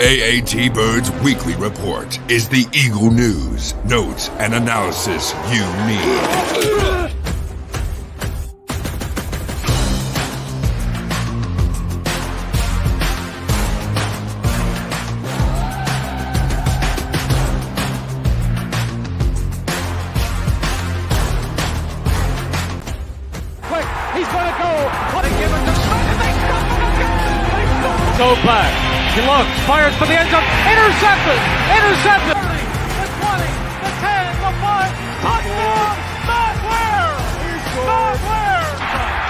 AATBirds Weekly Report is the Eagle news, notes, and analysis you need. Quick, he's going to go. What a give it to Smith, and they stumble again. Go back. He looks, fires for the end zone. Intercepted. The 20, the 10, the 5. Touchdown. Matt Ware.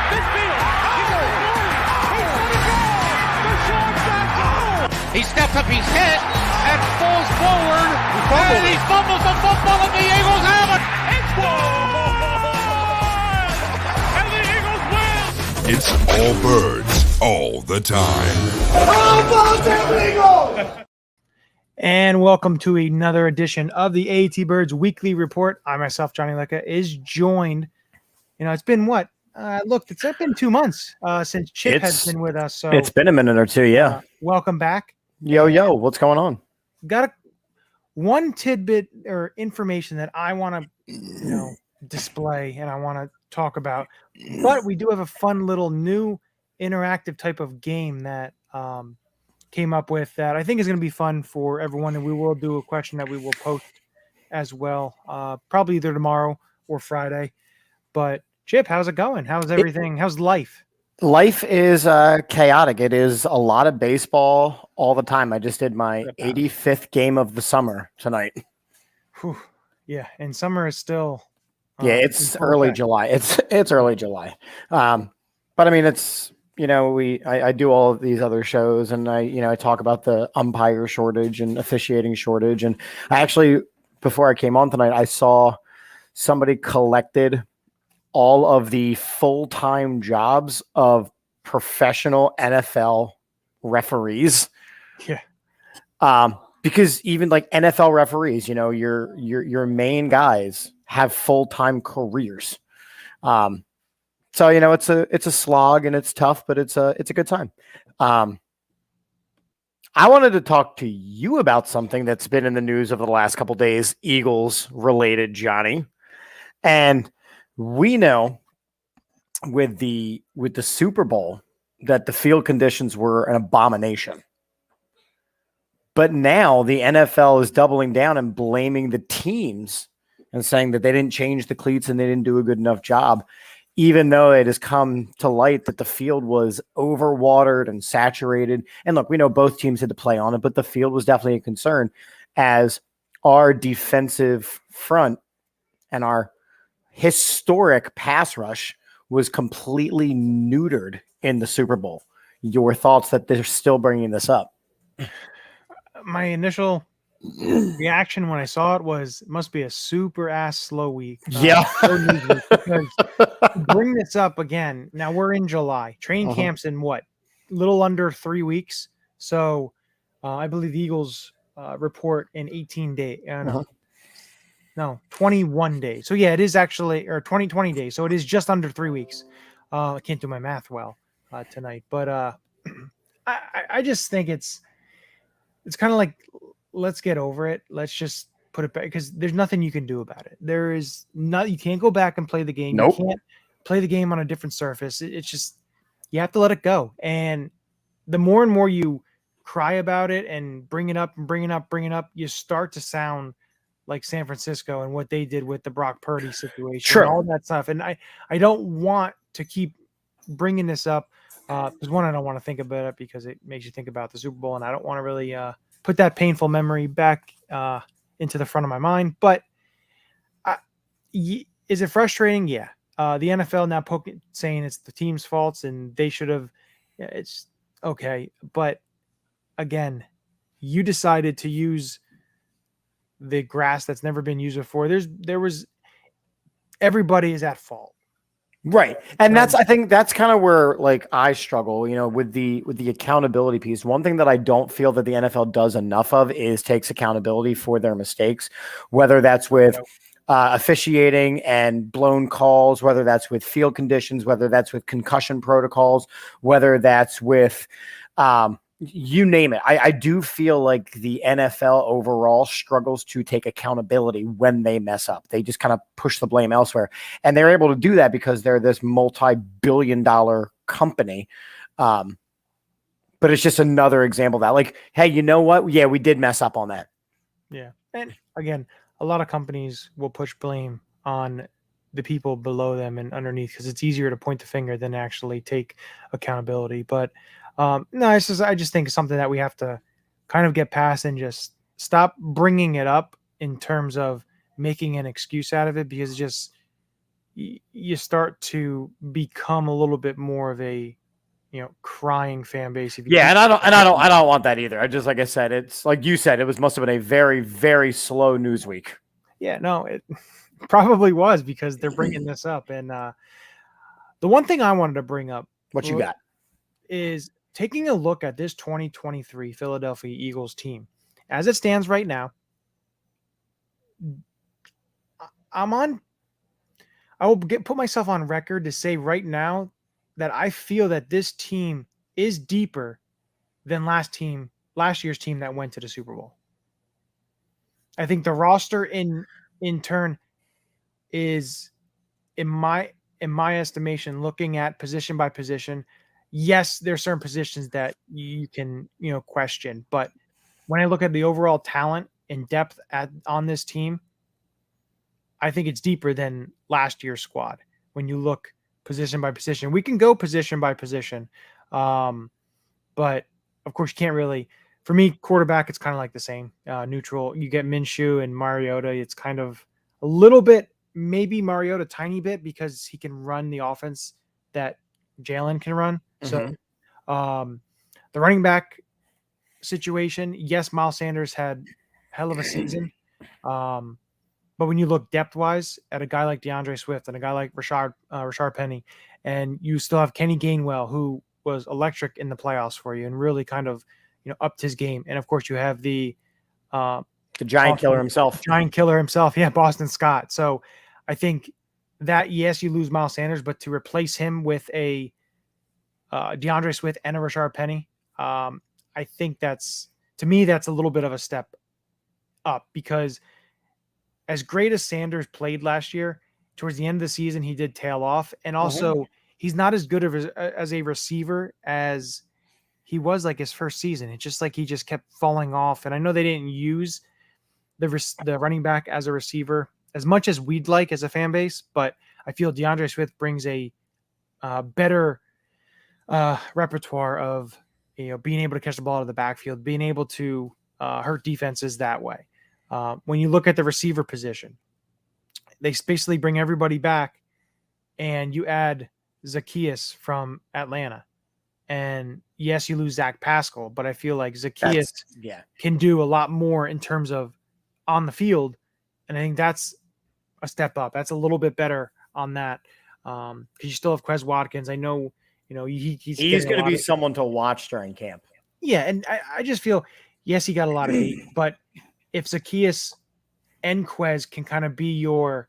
Midfield. He goes 40. He's going to go. Deshaun Jackson. He steps up, he's hit, and falls forward. And he fumbles the football, and the Eagles have it. It's and the Eagles win. It's all birds, all the time. And welcome to another edition of the AATBirds Weekly Report. I myself, Johnny Lecca, is joined. It's been what? It's been 2 months since Chip has been with us. So it's been a minute or two, yeah. Welcome back. Yo, what's going on? Got one tidbit or information that I want to, display and I want to talk about. But we do have a fun little new interactive type of game that came up with that I think is going to be fun for everyone, and we will do a question that we will post as well, probably either tomorrow or Friday. But Chip, how's it going? How's everything? How's life? Life is chaotic. It is a lot of baseball all the time. I just did my 85th game of the summer tonight. Whew. Yeah, and summer is still it's early July. It's early July. But I mean, it's I do all of these other shows, and I talk about the umpire shortage and officiating shortage. And I actually, before I came on tonight, I saw somebody collected all of the full-time jobs of professional NFL referees. Yeah. Because even like NFL referees, your main guys have full-time careers. So, it's a slog and it's tough, but it's a good time. I wanted to talk to you about something that's been in the news over the last couple of days, Eagles related, Johnny. And we know with the Super Bowl that the field conditions were an abomination. But now the NFL is doubling down and blaming the teams and saying that they didn't change the cleats and they didn't do a good enough job, even though it has come to light that the field was overwatered and saturated. And look, we know both teams had to play on it, but the field was definitely a concern as our defensive front and our historic pass rush was completely neutered in the Super Bowl. Your thoughts that they're still bringing this up? My initial reaction when I saw it was, it must be a super ass slow week. Because to bring this up again, now we're in July. Training camp's in what? Little under 3 weeks. So I believe the Eagles report in 18 days. No, 21 days. So yeah, it is actually, or 20 days. So it is just under 3 weeks. I can't do my math well tonight, but I just think it's kind of like, let's get over it. Let's just put it back, because there's nothing you can do about it. There is not, you can't go back and play the game. Nope. You can't play the game on a different surface. It's just, you have to let it go. And the more and more you cry about it and bring it up, you start to sound like San Francisco and what they did with the Brock Purdy situation, and all that stuff. And I don't want to keep bringing this up because one, I don't want to think about it because it makes you think about the Super Bowl, and I don't want to really put that painful memory back into the front of my mind. But is it frustrating? Yeah. The NFL now saying it's the team's faults and they should have. It's okay, but again, you decided to use the grass that's never been used before. Everybody is at fault. Right. And I think that's kind of where I struggle, with the accountability piece. One thing that I don't feel that the NFL does enough of is takes accountability for their mistakes, whether that's with officiating and blown calls, whether that's with field conditions, whether that's with concussion protocols, whether that's with you name it. I do feel like the NFL overall struggles to take accountability when they mess up. They just kind of push the blame elsewhere. And they're able to do that because they're this multi-billion-dollar company. But it's just another example of that. Like, hey, you know what? Yeah, we did mess up on that. Yeah. And again, a lot of companies will push blame on the people below them and underneath because it's easier to point the finger than actually take accountability. But no, I just think it's something that we have to kind of get past and just stop bringing it up in terms of making an excuse out of it, because you start to become a little bit more of a crying fan base. If you and I don't want that either. I just, like I said, it's like you said, must have been a very, very slow news week. Yeah, no, it probably was because they're bringing this up. And the one thing I wanted to bring up, what you got, is taking a look at this 2023 Philadelphia Eagles team as it stands right now. I will put myself on record to say right now that I feel that this team is deeper than last year's team that went to the Super Bowl. I think the roster in turn is, in my estimation, looking at position by position. Yes, there are certain positions that you can, question, but when I look at the overall talent and depth on this team, I think it's deeper than last year's squad. When you look position by position, we can go position by position, but of course you can't really. For me, quarterback, it's kind of like the same. Neutral, you get Minshew and Mariota. It's kind of a little bit, maybe Mariota, tiny bit, because he can run the offense that Jalen can run. So the running back situation, yes, Miles Sanders had hell of a season. But when you look depth-wise at a guy like DeAndre Swift and a guy like Rashard Penny, and you still have Kenny Gainwell, who was electric in the playoffs for you and really kind of upped his game. And of course you have the giant killer himself. Yeah, Boston Scott. So I think that, yes, you lose Miles Sanders, but to replace him with a DeAndre Swift and a Rashard Penny, I think that's a little bit of a step up, because as great as Sanders played last year, towards the end of the season, he did tail off. And also he's not as good as a receiver as he was like his first season. It's just like he just kept falling off. And I know they didn't use the running back as a receiver as much as we'd like as a fan base, but I feel DeAndre Swift brings a better repertoire of being able to catch the ball out of the backfield, being able to hurt defenses that way. When you look at the receiver position, they basically bring everybody back, and you add Zacchaeus from Atlanta. And yes, you lose Zach Pascal, but I feel like Zacchaeus can do a lot more in terms of on the field. And I think that's a step up. That's a little bit better on that. Because you still have Quez Watkins. I know, he's going to be someone to watch during camp. Yeah. And I just feel, yes, he got a lot of hate, but if Zacchaeus and Quez can kind of be your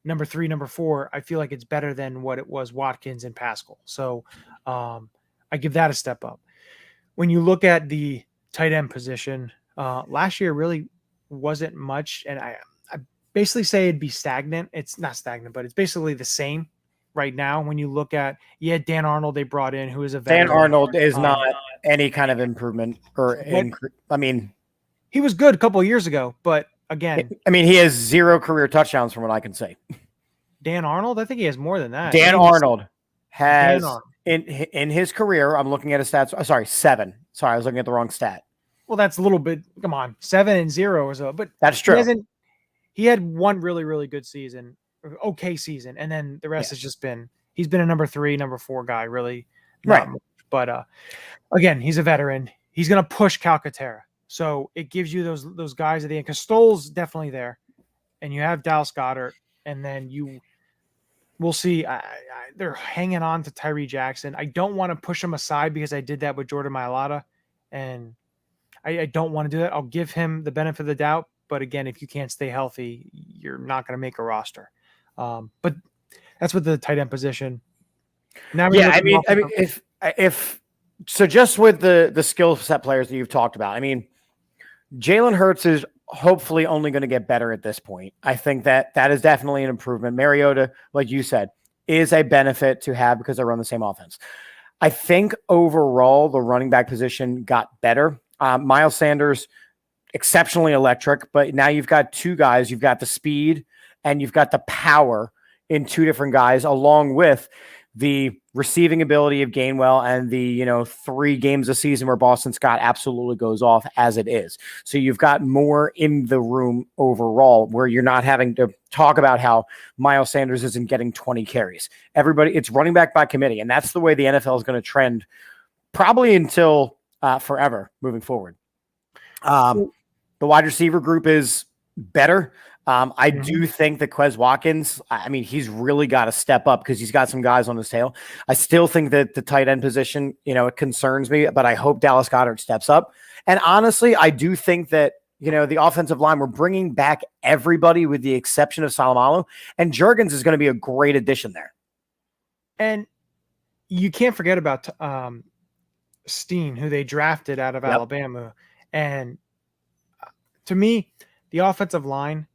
number 3, number 4, I feel like it's better than what it was Watkins and Pascal. So I give that a step up. When you look at the tight end position, last year really wasn't much. And I basically say it'd be stagnant. It's not stagnant, but it's basically the same right now. When you look at, Dan Arnold, they brought in, who is a veteran. Dan Arnold is not any kind of improvement he was good a couple of years ago, but again, he has 0 career touchdowns from what I can say. Dan Arnold, I think he has more than that. Dan Arnold has in his career, I'm looking at his stats. Sorry, 7. Sorry, I was looking at the wrong stat. Well, that's a little bit. Come on, 7 and 0 or so. But that's true. He had one really, really good season, okay season, and then the rest has just been. He's been a number 3, number 4 guy, really. Right. But again, he's a veteran. He's going to push Calcaterra. So it gives you those guys at the end, because Stoll's definitely there, and you have Dallas Goedert, and then we'll see. They're hanging on to Tyree Jackson. I don't want to push him aside because I did that with Jordan Mailata, and I don't want to do that. I'll give him the benefit of the doubt, but again, if you can't stay healthy, you're not going to make a roster. But that's with the tight end position. Now, if So just with the skill set players that you've talked about, I mean, Jalen Hurts is hopefully only going to get better at this point. I think that is definitely an improvement. Mariota, like you said, is a benefit to have because they run the same offense. I think overall the running back position got better. Miles Sanders, exceptionally electric, but now you've got two guys. You've got the speed and you've got the power in two different guys, along with the receiving ability of Gainwell and the 3 games a season where Boston Scott absolutely goes off as it is. So you've got more in the room overall where you're not having to talk about how Miles Sanders isn't getting 20 carries. Everybody, it's running back by committee, and that's the way the NFL is going to trend probably until forever moving forward. The wide receiver group is better. I do think that Quez Watkins, I mean, he's really got to step up because he's got some guys on his tail. I still think that the tight end position, it concerns me, but I hope Dallas Goedert steps up. And honestly, I do think that, the offensive line, we're bringing back everybody with the exception of Salomalo, and Juergens is going to be a great addition there. And you can't forget about Steen, who they drafted out of Alabama. And to me, the offensive line,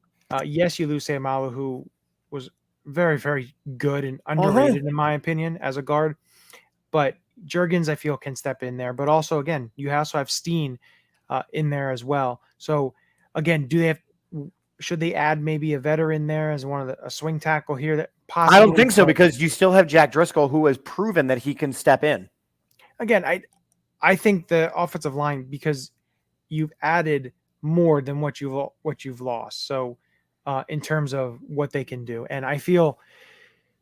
yes, you lose Salomalo, who was very, very good and underrated, in my opinion, as a guard. But Juergens, I feel, can step in there. But also, again, you also have Steen in there as well. So, again, should they add maybe a veteran there as a swing tackle here? That possibly? I don't think so, because you still have Jack Driscoll, who has proven that he can step in. Again, I think the offensive line, because you've added more than what you've lost. So, in terms of what they can do. And I feel,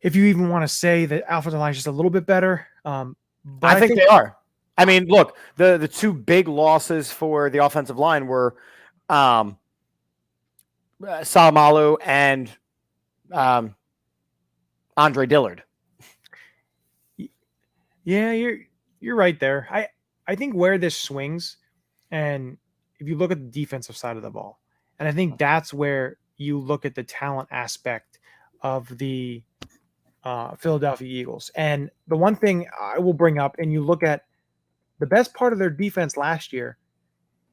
if you even want to say that offensive line is just a little bit better, but I think they are. I mean, look, the 2 big losses for the offensive line were Salomalo and Andre Dillard. Yeah, you're right there. I think where this swings, and if you look at the defensive side of the ball, and I think that's where you look at the talent aspect of the Philadelphia Eagles. And the one thing I will bring up, and you look at the best part of their defense last year,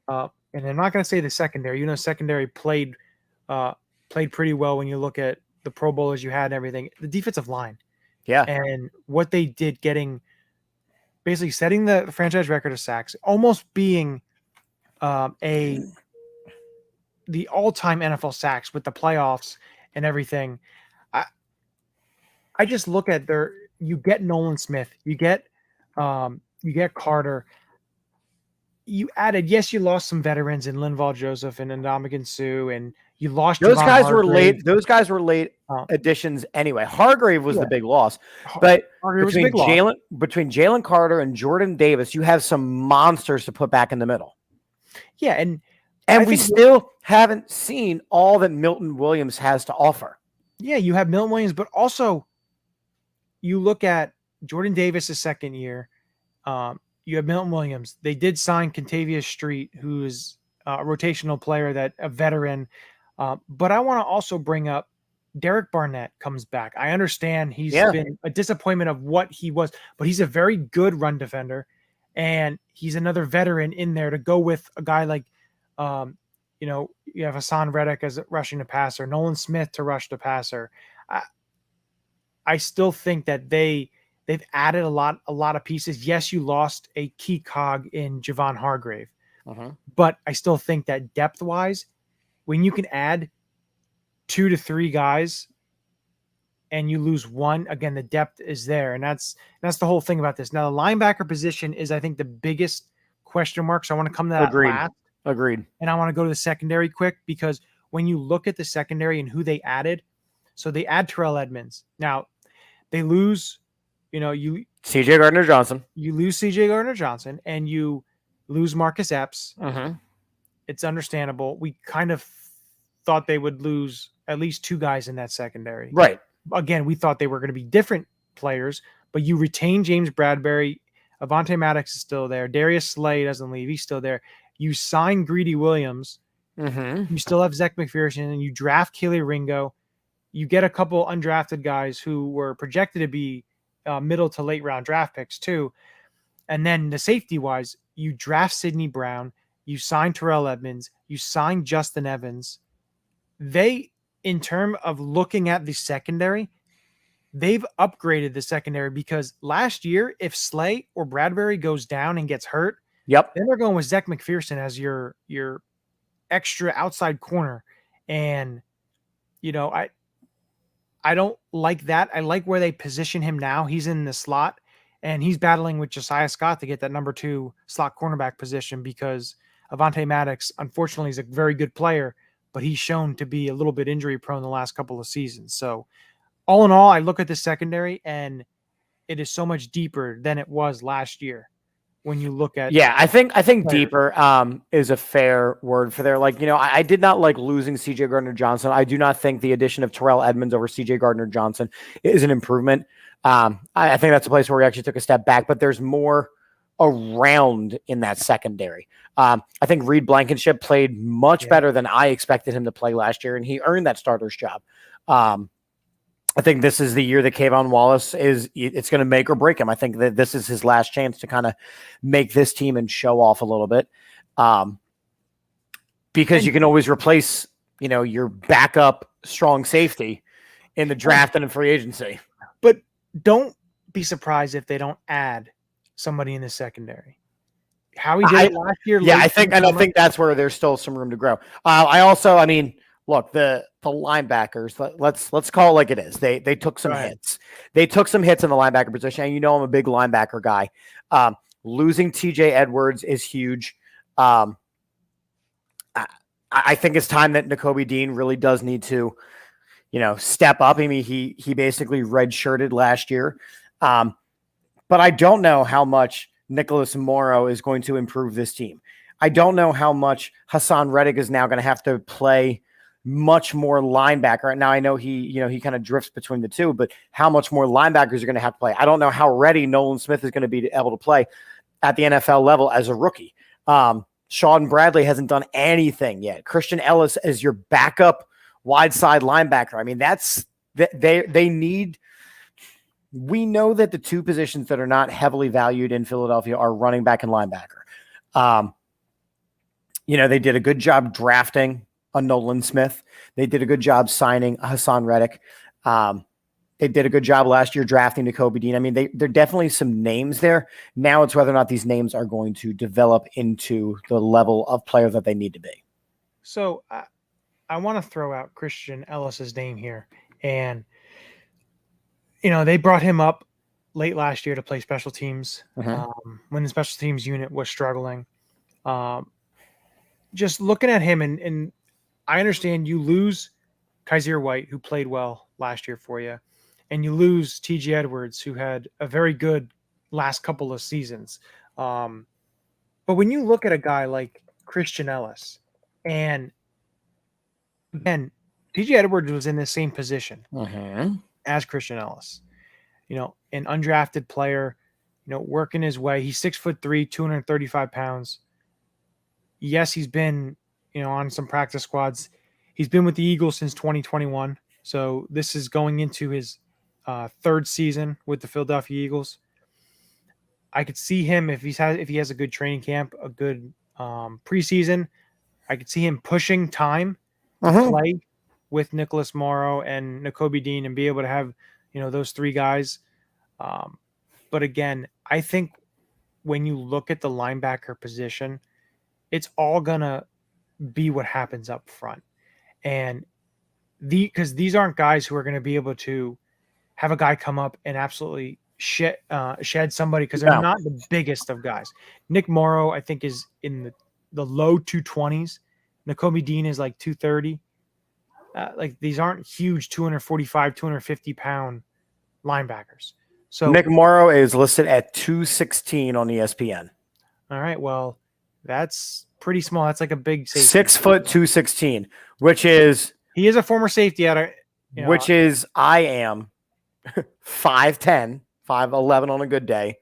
and I'm not going to say the secondary. Secondary played pretty well when you look at the Pro Bowlers you had and everything. The defensive line. Yeah. And what they did, basically setting the franchise record of sacks, almost being the all-time NFL sacks with the playoffs and everything. I just look at you get Nolan Smith, you get Carter. You added, yes, you lost some veterans in Linval Joseph and Ndamukong Suh, and you lost those Javon guys Hargrave. were late. Those guys were late additions anyway. Hargrave was the big loss, but between Jalen Carter and Jordan Davis, you have some monsters to put back in the middle. Yeah, and we still haven't seen all that Milton Williams has to offer. Yeah, you have Milton Williams, but also you look at Jordan Davis' second year. You have Milton Williams. They did sign Contavious Street, who is a rotational player, a veteran. But I want to also bring up Derek Barnett comes back. I understand he's been a disappointment of what he was, but he's a very good run defender, and he's another veteran in there to go with a guy like, you have Hassan Reddick as rushing the passer, Nolan Smith to rush the passer. I still think that they've added a lot of pieces. Yes, you lost a key cog in Javon Hargrave, but I still think that depth-wise, when you can add 2 to 3 guys and you lose one, again, the depth is there. And that's the whole thing about this. Now, the linebacker position is, I think, the biggest question mark. So I want to come to that last. Agreed. And I want to go to the secondary quick, because when you look at the secondary and who they added, so they add Terrell Edmonds. Now, they lose, CJ Gardner-Johnson. You lose CJ Gardner-Johnson and you lose Marcus Epps. It's understandable. We kind of thought they would lose at least 2 guys in that secondary. Right. Again, we thought they were going to be different players, but you retain James Bradbury. Avonte Maddox is still there. Darius Slay doesn't leave. He's still there. You sign Greedy Williams. You still have Zach McPherson, and you draft Keely Ringo. You get a couple undrafted guys who were projected to be middle to late round draft picks too. And then the safety wise, you draft Sidney Brown, you sign Terrell Edmonds, you sign Justin Evans. They, in terms of looking at the secondary, they've upgraded the secondary because last year, if Slay or Bradbury goes down and gets hurt, then they're going with Zach McPherson as your extra outside corner. And, I don't like that. I like where they position him now. He's in the slot, and he's battling with Josiah Scott to get that number 2 slot cornerback position because Avonte Maddox, unfortunately, is a very good player, but he's shown to be a little bit injury prone the last couple of seasons. So all in all, I look at the secondary, and it is so much deeper than it was last year. When you look at I think deeper is a fair word for there. Like, I did not like losing CJ Gardner-Johnson. I do not think the addition of Terrell Edmonds over CJ Gardner-Johnson is an improvement. I think that's a place where we actually took a step back, but there's more around in that secondary. I think Reed Blankenship played much better than I expected him to play last year, and he earned that starter's job. I think this is the year that Kayvon Wallace it's going to make or break him. I think that this is his last chance to kind of make this team and show off a little bit. Because you can always replace, your backup strong safety in the draft and in free agency. But don't be surprised if they don't add somebody in the secondary. How he did it last year. Yeah, I think that's where there's still some room to grow. Look, the linebackers, let's call it like it is. They took some hits. They took some hits in the linebacker position. And I'm a big linebacker guy. Losing TJ Edwards is huge. I think it's time that Nakobe Dean really does need to, step up. I mean, he basically redshirted last year. But I don't know how much Nicholas Morrow is going to improve this team. I don't know how much Hassan Reddick is now going to have to play much more linebacker. Now I know he kind of drifts between the two, but how much more linebackers are going to have to play? I don't know how ready Nolan Smith is going to be able to play at the NFL level as a rookie. Sean Bradley hasn't done anything yet. Christian Ellis as your backup wide side linebacker. I mean, we know that the two positions that are not heavily valued in Philadelphia are running back and linebacker. They did a good job drafting a Nolan Smith. They did a good job signing a Hassan Reddick. They did a good job last year drafting Nakobe Dean. I mean, there are definitely some names there. Now it's whether or not these names are going to develop into the level of player that they need to be. So I want to throw out Christian Ellis's name here. And, they brought him up late last year to play special teams when the special teams unit was struggling. Just looking at him and I understand you lose Kaiser White, who played well last year for you, and you lose TJ Edwards, who had a very good last couple of seasons. But when you look at a guy like Christian Ellis, and again, TJ Edwards was in the same position as Christian Ellis, an undrafted player, working his way. He's 6'3", 235 pounds. Yes, he's been on some practice squads. He's been with the Eagles since 2021. So this is going into his third season with the Philadelphia Eagles. I could see him if he has a good training camp, a good preseason. I could see him pushing time to play with Nicholas Morrow and Nakobe Dean and be able to have, those three guys. But again, I think when you look at the linebacker position, it's all going to be what happens up front. And because these aren't guys who are going to be able to have a guy come up and absolutely shed somebody because they're not the biggest of guys. Nick Morrow, I think, is in the low 220s. Nakobe Dean is like 230. These aren't huge 245, 250 pound linebackers. So Nick Morrow is listed at 216 on ESPN. All right. Well, that's pretty small. That's like a big safety. 6 foot 216, which is he is a former safety at which is I am 5'10", 5'11" on a good day,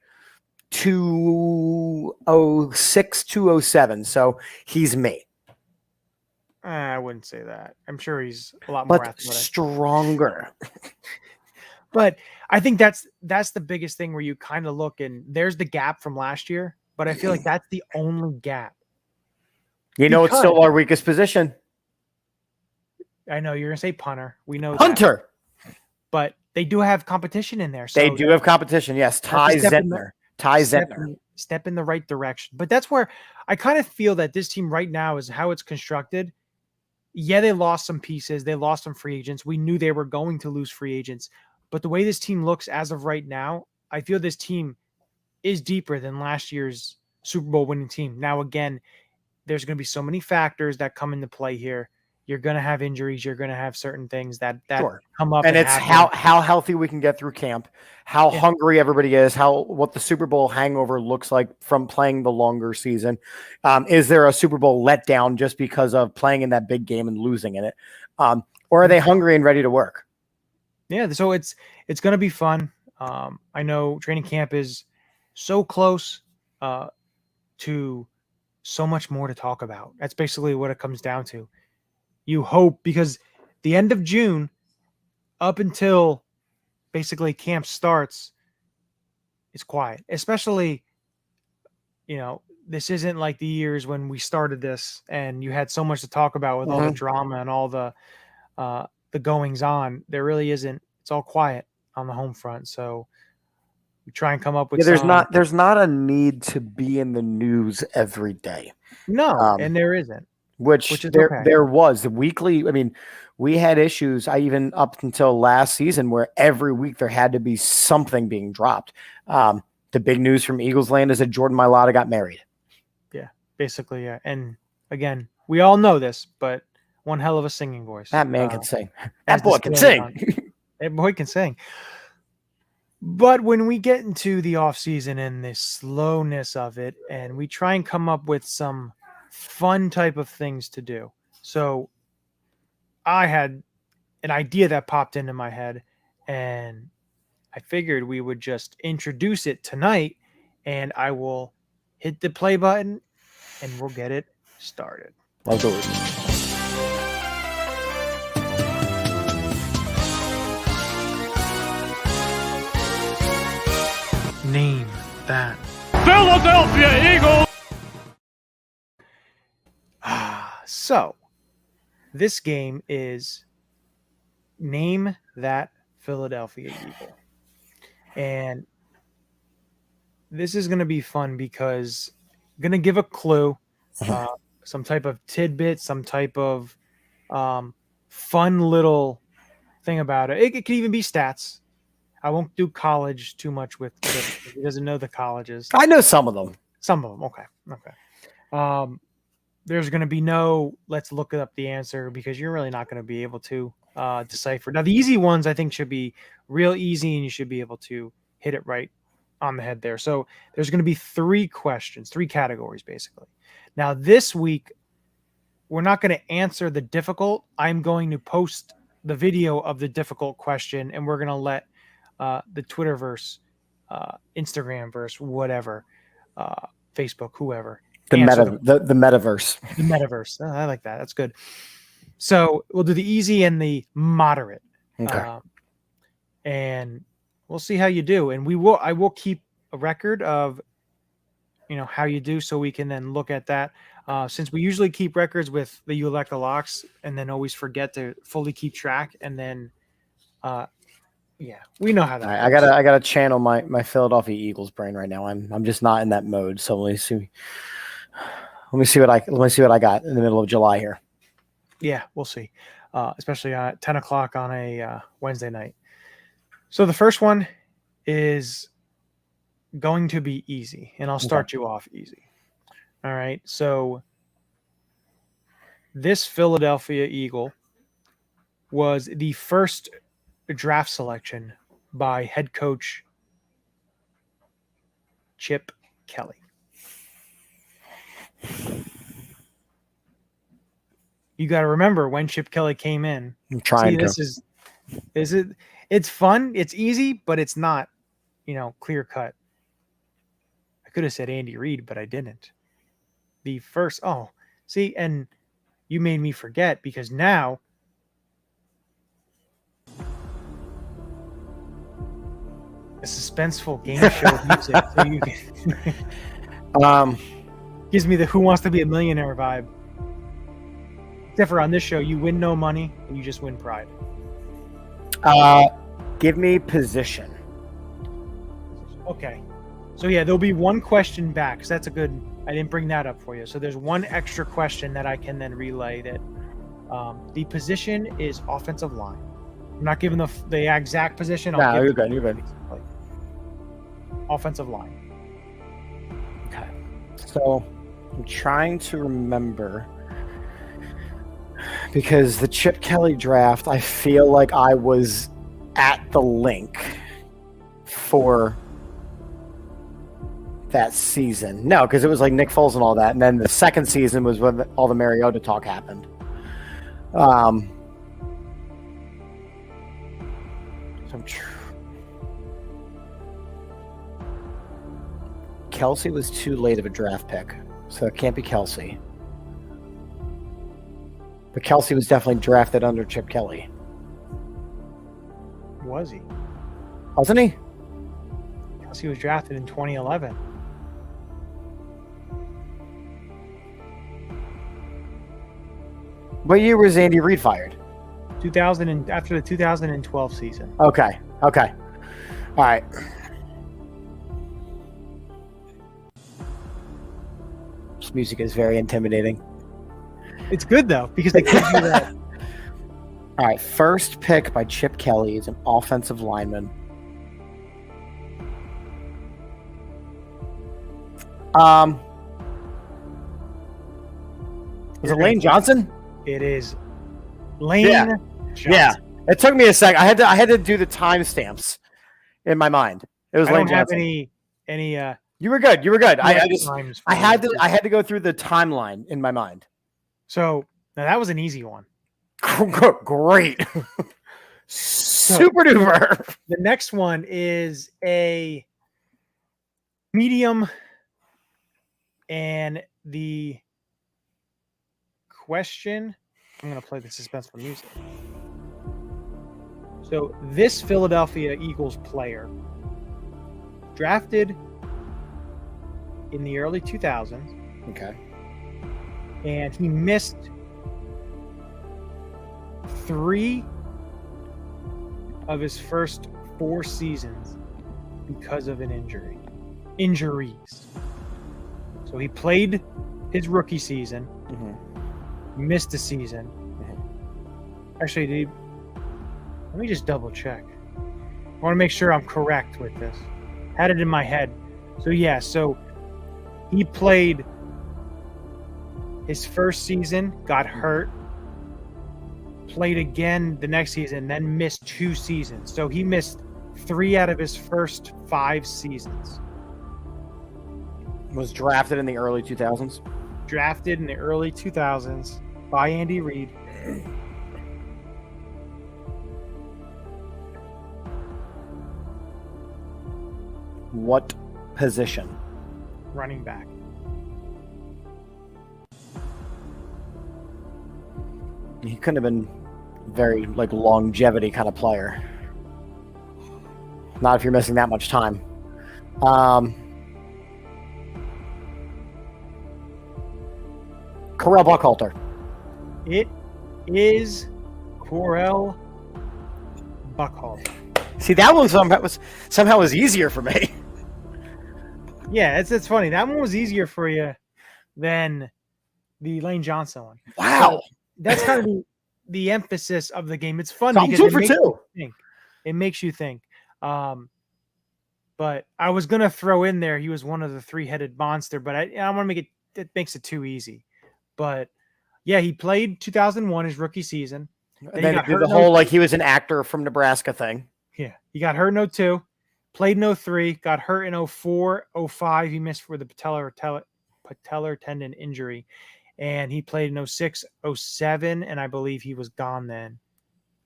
206, 207. So he's me. I wouldn't say that. I'm sure he's a lot more athletic. Stronger. But I think that's the biggest thing where you kind of look and there's the gap from last year, but I feel like that's the only gap. It's still our weakest position. I know you're gonna say punter. We know Punter. that. But they do have competition in there. So they do have competition. Yes, Ty Zentner. Step in the right direction. But that's where I kind of feel that this team right now is how it's constructed. Yeah, they lost some pieces. They lost some free agents. We knew they were going to lose free agents. But the way this team looks as of right now, I feel this team is deeper than last year's Super Bowl winning team. Now, again, there's going to be so many factors that come into play here. You're going to have injuries. You're going to have certain things that come up. And it's how healthy we can get through camp, how hungry everybody is, what the Super Bowl hangover looks like from playing the longer season. Is there a Super Bowl letdown just because of playing in that big game and losing in it? Or are they hungry and ready to work? Yeah, so it's going to be fun. I know training camp is so close to so much more to talk about. That's basically what it comes down to. You hope, because the end of June up until basically camp starts, it's quiet. Especially, this isn't like the years when we started this and you had so much to talk about with all the drama and all the goings on. There really isn't. It's all quiet on the home front. So we try and come up with there's not a need to be in the news every day. No, and there isn't. Which there was the weekly. I mean, we had issues. Even up until last season, where every week there had to be something being dropped. The big news from Eagles land is that Jordan Mailata got married. Yeah, basically, yeah. And again, we all know this, but one hell of a singing voice. That man can sing. That boy can sing. That boy can sing. But when we get into the off season and the slowness of it, and we try and come up with some fun type of things to do. So I had an idea that popped into my head, and I figured we would just introduce it tonight, and I will hit the play button and we'll get it started. Let's do it. Name that Philadelphia Eagles. So, this game is Name That Philadelphia Eagle. And this is going to be fun because I'm going to give a clue, some type of tidbit, some type of fun little thing about it. It could even be stats. I won't do college too much with Chris. He doesn't know the colleges. I know some of them. Some of them. Okay. There's going to be no, let's look up the answer, because you're really not going to be able to decipher. Now, the easy ones I think should be real easy, and you should be able to hit it right on the head there. So there's going to be 3 questions, 3 categories, basically. Now, this week, we're not going to answer the difficult. I'm going to post the video of the difficult question, and we're going to let the Twitterverse, Instagramverse, whatever, Facebook, whoever, the metaverse. The metaverse. Oh, I like that. That's good. So we'll do the easy and the moderate. Okay. And we'll see how you do. And I will keep a record of, how you do, so we can then look at that. Since we usually keep records with the Uleka Locks and then always forget to fully keep track. And then, we know how that works. I gotta channel my Philadelphia Eagles brain right now. I'm just not in that mode. So let me see what I got in the middle of July here. Yeah, we'll see. Especially at 10 o'clock on a Wednesday night. So the first one is going to be easy, and I'll start you off easy. All right. So this Philadelphia Eagle was the first draft selection by head coach Chip Kelly. You got to remember when Chip Kelly came in. I'm trying to. It's fun. It's easy, but it's not, clear cut. I could have said Andy Reid, but I didn't. The first, and you made me forget, because now a suspenseful game show music. So you can gives me the Who Wants to Be a Millionaire vibe. Except for on this show, you win no money and you just win pride. Give me position. Okay. So yeah, there'll be one question back. So that's a good. I didn't bring that up for you. So there's one extra question that I can then relay. That the position is offensive line. I'm not giving the exact position. No, you're good. You're good. Offensive line. Okay. So I'm trying to remember because the Chip Kelly draft, I feel like I was at the link for that season. No, because it was like Nick Foles and all that. And then the second season was when all the Mariota talk happened. So Kelsey was too late of a draft pick, so it can't be Kelsey. But Kelsey was definitely drafted under Chip Kelly. Was he? Wasn't he? Kelsey was drafted in 2011. What year was Andy Reid fired? 2000 after the 2012 season. Okay. All right. This music is very intimidating. It's good though because it gives you that. All right, first pick by Chip Kelly is an offensive lineman. Is it Lane Johnson? It is Lane Johnson. Yeah. It took me a sec. I had to do the timestamps in my mind. It was I Lane don't have Johnson. any You were good. times I had to go through the timeline in my mind. So now that was an easy one. Great. Super duper. The next one is a medium, and the question, I'm going to play the suspenseful music. So this Philadelphia Eagles player drafted in the early 2000s. Okay. And he missed 3 of his first 4 seasons because of an injuries. So he played his rookie season, missed a season. Actually, let me just double check. I want to make sure I'm correct with this. Had it in my head. So he played his first season, got hurt, played again the next season, then missed 2 seasons. So he missed 3 out of his first 5 seasons. Was drafted in the early 2000s. Drafted in the early 2000s by Andy Reid. What position? Running back. He couldn't have been very longevity kind of player. Not if you're missing that much time. Correll Buckhalter. It is Correll Buckhalter. See, that one somehow was easier for me. Yeah, it's funny. That one was easier for you than the Lane Johnson one. Wow. So that's kind of the emphasis of the game. It's fun So because it makes you think. But I was gonna throw in there he was one of the 3-headed monster, but I want to make it makes it too easy. But yeah, he played 2001 his rookie season. Then he did the whole he was an actor from Nebraska thing. Yeah, he got hurt in 02, played in 03, got hurt in 04, 05. He missed for the patellar tendon injury, and he played in 06, 07, and I believe he was gone then.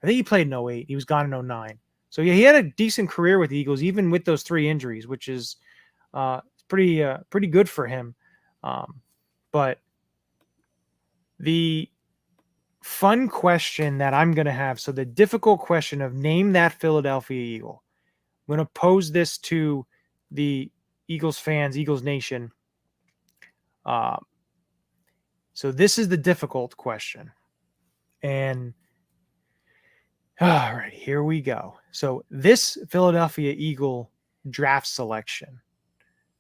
I think he played in 08. He was gone in 09. So yeah, he had a decent career with the Eagles, even with those 3 injuries, which is pretty good for him. But the fun question that I'm going to have, so the difficult question of name that Philadelphia Eagle. going to pose this to the Eagles fans, Eagles Nation. So this is the difficult question. And all right, here we go. So this Philadelphia Eagle draft selection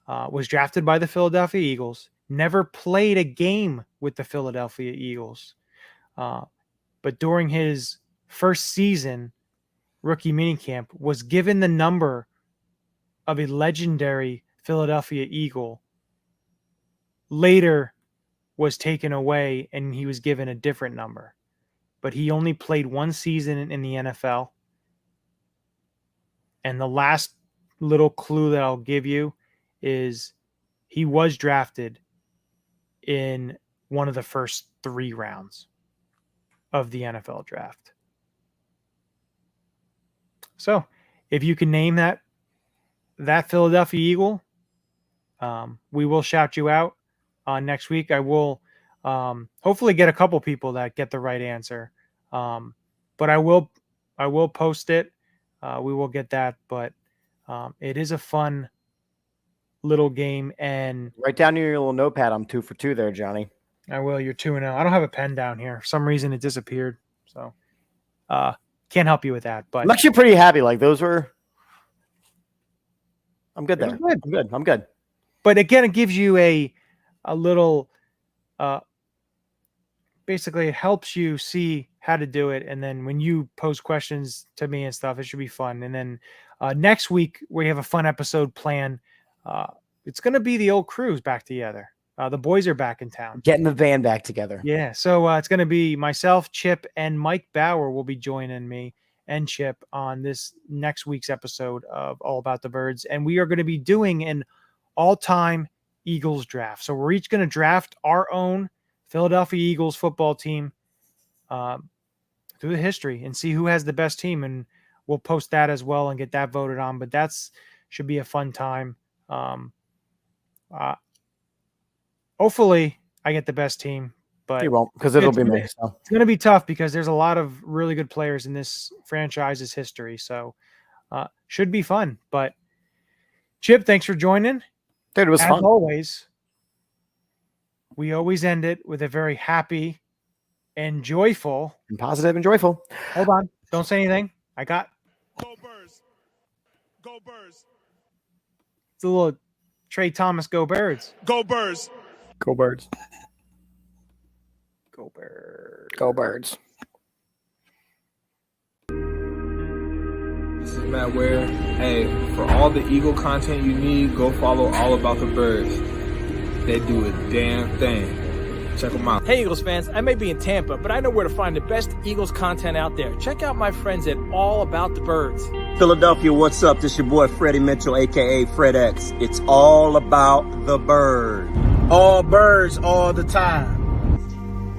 was drafted by the Philadelphia Eagles, never played a game with the Philadelphia Eagles. But during his first season, rookie minicamp, was given the number of a legendary Philadelphia Eagle. Later was taken away and he was given a different number. But he only played one season in the NFL. And the last little clue that I'll give you is he was drafted in one of the first 3 rounds of the NFL draft. So if you can name that Philadelphia Eagle, we will shout you out next week. I will hopefully get a couple people that get the right answer. But I will post it. We will get that, but it is a fun little game. And write down your little notepad. I'm 2 for 2 there, Johnny. I will. You're 2-0. I don't have a pen down here. For some reason it disappeared. So can't help you with that. But I'm actually pretty happy. Like those were. I'm good there. I'm good. But again, it gives you a little. Basically, it helps you see how to do it, and then when you pose questions to me and stuff, it should be fun. And then next week we have a fun episode planned. It's going to be the old crew's back together. The boys are back in town, getting the van back together. Yeah, so it's going to be myself, Chip, and Mike Bauer will be joining me and Chip on this next week's episode of All About the Birds, and we are going to be doing an all-time Eagles draft. So we're each going to draft our own Philadelphia Eagles football team through the history and see who has the best team, and we'll post that as well and get that voted on. But that's should be a fun time. Hopefully I get the best team, but you won't, because it'll be me. So. It's going to be tough because there's a lot of really good players in this franchise's history. So should be fun. But Chip, thanks for joining. Dude, it was fun. As always, we always end it with a very happy and joyful. And positive and joyful. Hold on. Don't say anything. I got. Go Birds. Go Birds. It's a little Trey Thomas, go Birds. Go Birds. Go Birds. Go Birds. Go Birds. This is Matt Ware. Hey, for all the Eagle content you need, go follow All About the Birds. They do a damn thing. Check them out. Hey, Eagles fans, I may be in Tampa, but I know where to find the best Eagles content out there. Check out my friends at All About the Birds. Philadelphia, what's up? This your boy Freddie Mitchell, a.k.a. Fred X. It's all about the bird. All birds all the time.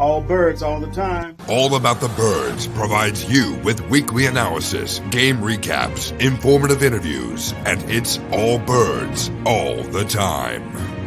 All birds all the time. All About the Birds provides you with weekly analysis, game recaps, informative interviews, and it's all birds all the time.